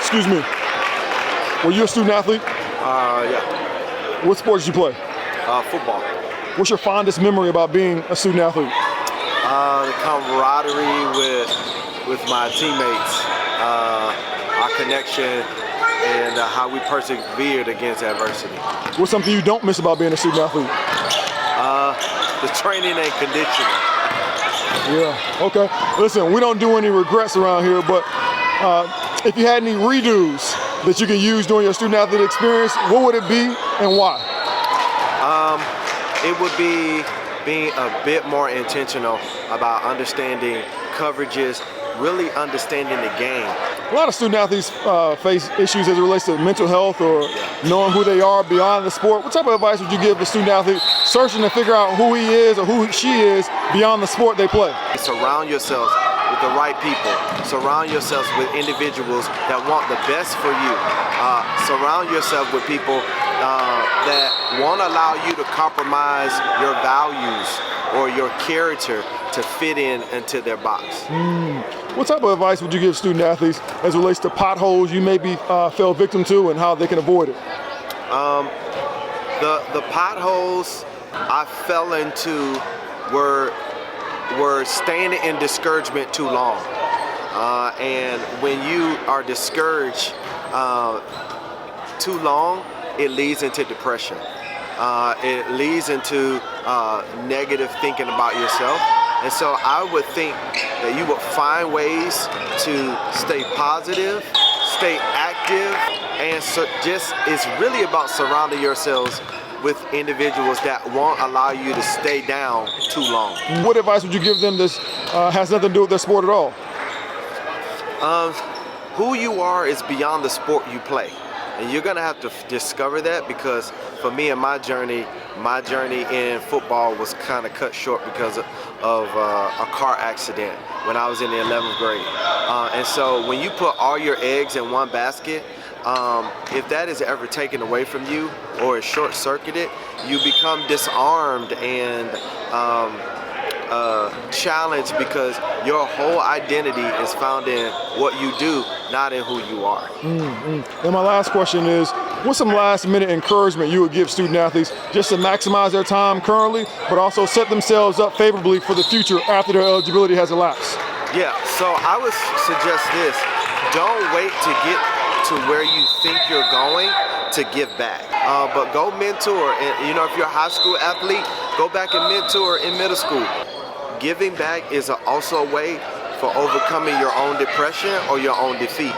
Excuse me. Were you a student athlete? Yeah. What sport did you play? Football. What's your fondest memory about being a student athlete? The camaraderie with my teammates, our connection, and how we persevered against adversity. What's something you don't miss about being a student athlete? The training and conditioning. Yeah, okay. Listen, we don't do any regrets around here, but if you had any redos that you could use during your student athlete experience, what would it be and why? It would be being a bit more intentional about understanding coverages, really understanding the game. A lot of student athletes face issues as it relates to mental health or knowing who they are beyond the sport. What type of advice would you give a student athlete searching to figure out who he is or who she is beyond the sport they play? Surround yourselves with the right people. Surround yourselves with individuals that want the best for you. Surround yourself with people that won't allow you to compromise your values or your character to fit into their box. What type of advice would you give student athletes as it relates to potholes you maybe fell victim to and how they can avoid it? The potholes I fell into were staying in discouragement too long. And when you are discouraged too long, it leads into depression. It leads into negative thinking about yourself. And so I would think that you would find ways to stay positive, stay active, and it's really about surrounding yourselves with individuals that won't allow you to stay down too long. What advice would you give them that has nothing to do with their sport at all? Who you are is beyond the sport you play. And you're gonna have to discover that, because for me and my journey in football was kind of cut short because of a car accident when I was in the 11th grade. And so when you put all your eggs in one basket, if that is ever taken away from you or is short-circuited, you become disarmed and challenged, because your whole identity is found in what you do, not in who you are. And my last question is, what's some last-minute encouragement you would give student athletes just to maximize their time currently, but also set themselves up favorably for the future after their eligibility has elapsed? Yeah, so I would suggest this. Don't wait to get to where you think you're going to give back. But go mentor, and if you're a high school athlete, go back and mentor in middle school. Giving back is also a way for overcoming your own depression or your own defeat.